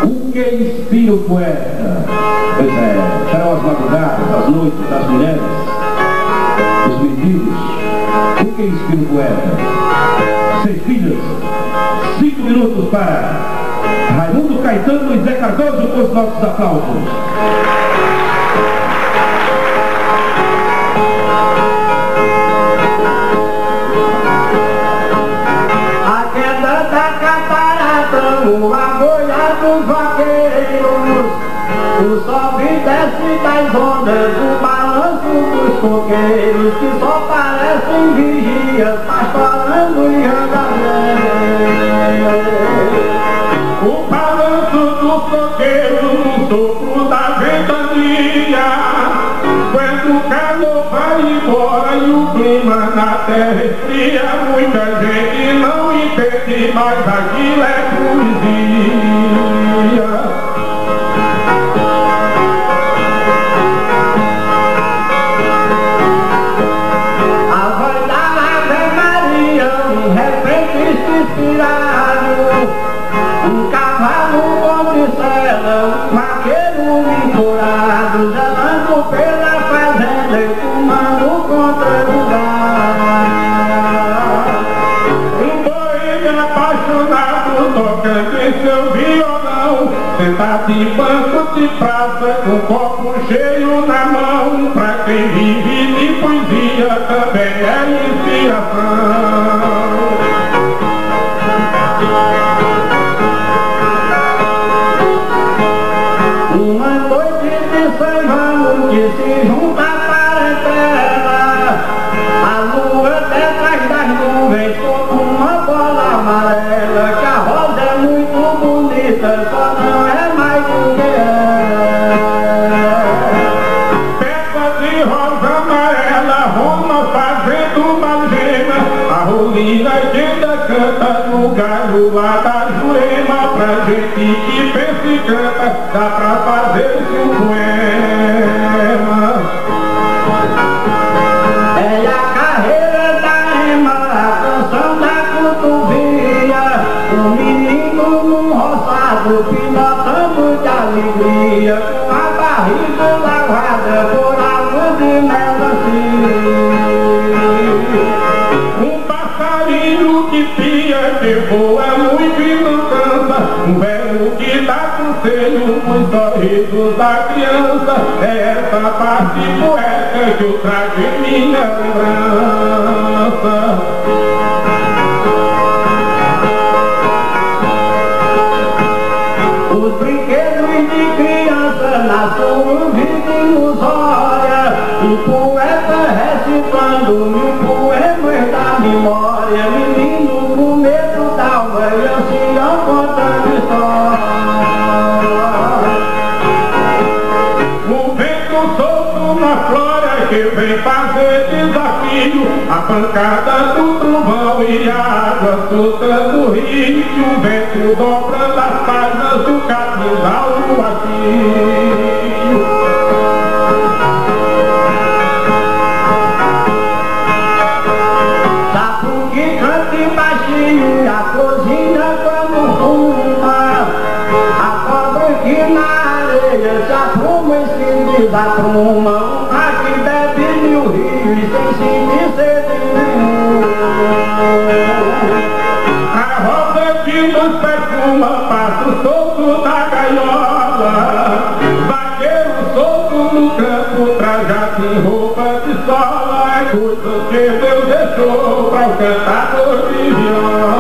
O que inspira o poeta? Pois é, serão as madrugadas, as noites das mulheres, os meninos. O que inspira o poeta? Cecílias, 5 minutos para Raimundo Caetano e Zé Cardoso com os nossos aplausos. O arroiar dos vaqueiros, o sobe e desce das ondas, o balanço dos coqueiros, que só parecem vigias, pastorando em andamento. O balanço dos coqueiros, o sopro da ventania, quando o calor vai embora e o clima na terra esfria, muita gente não entende, mas aquilo é poesia. A voz da Ave Maria, um repentista inspirado, um cavalo bom de sela, um vaqueiro encorado, zelando pela fazenda e fumando contra o lugar. Um boêmio apaixonado tocando em seu violão, sentado em banco de praça com um copo cheio na mão. Pra quem vive de poesia também é inspiração. Uma noite de São João que se junta a parentela, a lua detrás das nuvens como uma bola amarela, que a rosa é muito bonita, só não é mais do que é. Peça de rosa amarela, Roma fazendo uma gema, a rolina que ainda canta no galho lá da Jurema. Pra gente que pensa e canta, dá pra fazer-se um poema. É a carreira da rema, a canção da cotovia, um menino num roçado pilotando de alegria, com a barriga lavada por água de melancia. Um passarinho que pia, que voa muito e não cansa, um velho que dá conselho nos sorrisos da criança. É essa parte poética que eu trago em minha lembrança. Os brinquedos de criança na sua vida ilusória, um poeta recitando mil poemas da memória, menino com medo d'alma e ancião contando história. O vento solto na flora que vem fazer desafio, a pancada do trovão e a água solta do rio, que o vento dobra das páginas do capinzal do arquio. Sapo que canta baixinho e a cozinha quando fuma, a cobra que na areia se apruma e se desapruma, um mar que bebe mil rios sem sentir sede nenhuma. A rosa que nos perfuma, passo solto da gaiola, vaqueiro solto no campo, trajado em roupa de sola, é coisa que Deus deixou para o cantador de viola.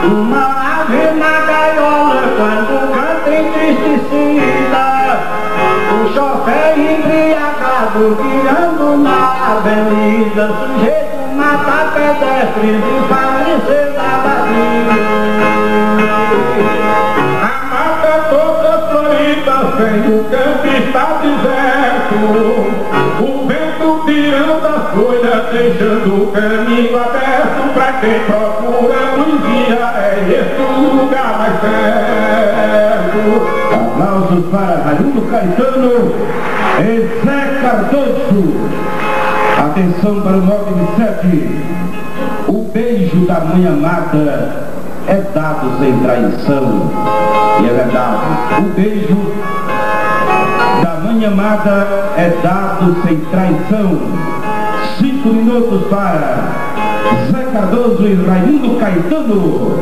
Uma ave na gaiola quando canta entristecida, um chofer embriagado guiando na avenida, sujeito mata pedestres e falecer da batida. A mata toda florida, sem o campo está deserto, o vento tirando as folhas, deixando o caminho aberto. Pra quem procura poesia, é esse o lugar mais certo. Aplausos para Raimundo Caetano e Zé Cardoso. Atenção para o 9 o beijo da mãe amada é dado sem traição. E é verdade, o beijo da mãe amada é dado sem traição. 5 minutos para Zé Cardoso e Raimundo Caetano.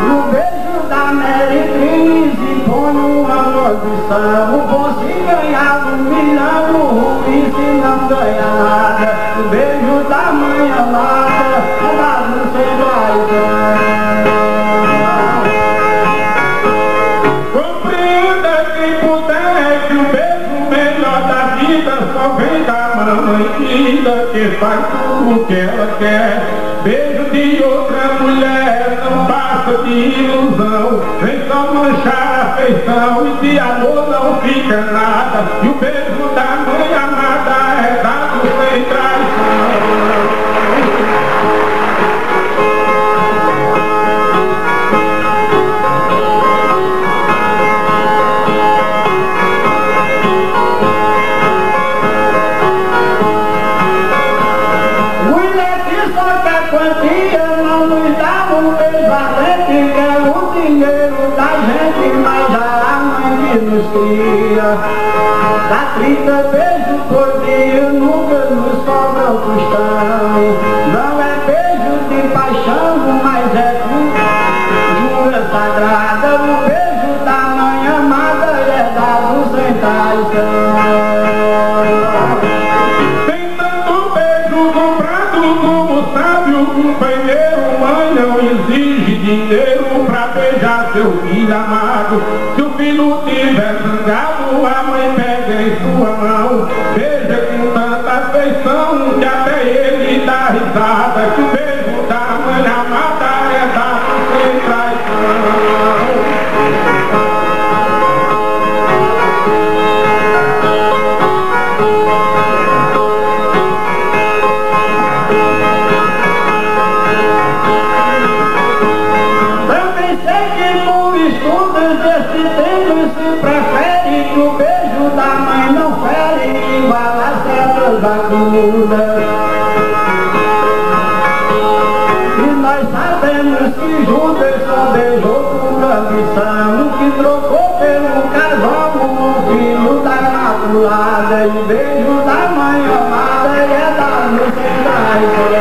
No beijo da meretriz impõe uma maldição. O bom se ganhar 1 milhão, o ruim se não ganhar nada. O beijo da mãe amada é dado sem traição. Compreenda quem puder que o beijo melhor da vida só vem da mamãe querida, que faz tudo o que ela quer. Beijo de outra mulher não passa de ilusão, vem só manchar a feição e de amor não fica nada. E o beijo da mãe amada é dado sem traição. Quantia não nos dava um beijo ardente, que é o dinheiro da gente, mas já a mãe que nos cria. Dá 30 beijos por dia, nunca nos sobra um tostão. Não é beijo de paixão, mas é jura sagrada. O beijo da mãe amada é dado sem traição. O companheiro, mãe não exige dinheiro pra beijar seu filho amado. Se o filho tiver zangado, a mãe pega em sua mão, beija com tanta afeição que até ele dá risada. Que o beijo da mãe amada é dado sem traição. Prefere que o beijo da mãe não fere igual as pedras da cuna. E nós sabemos que Judas só beijou por ambição, que trocou pelo casal o filho da imaculada. E o beijo da mãe amada é dado sem traição.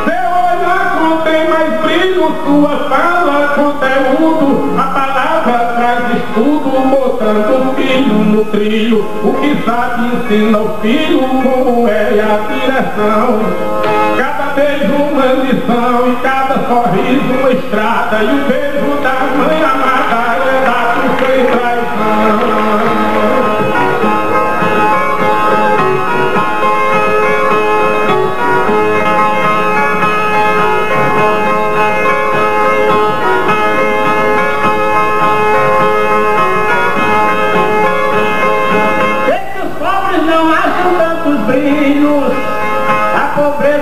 Seu olhar contém mais brilho, sua fala conteúdo, a palavra traz estudo, botando o filho no trilho. O que sabe ensina o filho como é a direção. Cada beijo uma lição e cada sorriso uma estrada. E o beijo da mãe amada é dado sem traição.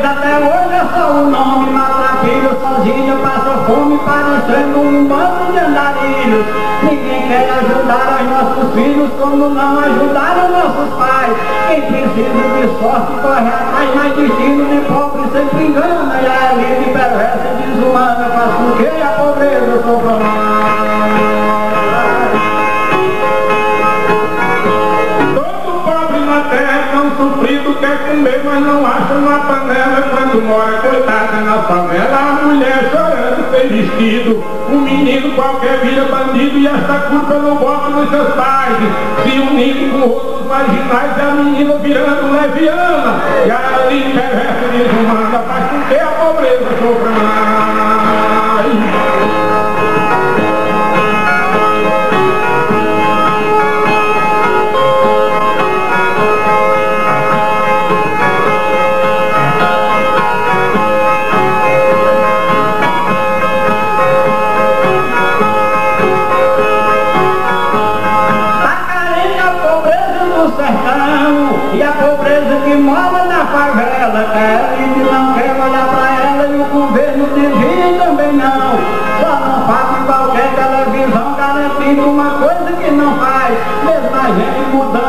Até hoje é só o nome, maltrapilho, sozinho passa fome, parecendo um bando de andarilhos. Ninguém quer ajudar os nossos filhos, como não ajudaram nossos pais. Quem precisa de sorte corre atrás, mas destino de pobre sempre engana. E a elite perversa e desumana faz com que a pobreza sofra mais. Sofrido quer comer, mas não acha uma panela. Quando mora coitada na favela, a mulher chorando sem vestido. Um menino qualquer vira bandido e esta culpa não bota nos seus pais. Se unindo com outros marginais, a menina virando leviana. E a elite perversa e desumana faz com que a pobreza sofra mais. E a pobreza que mora na favela, a elite não quer olhar pra ela e o governo desvia também não. Só não faz em qualquer televisão garantindo uma coisa que não faz, mesmo a gente mudando.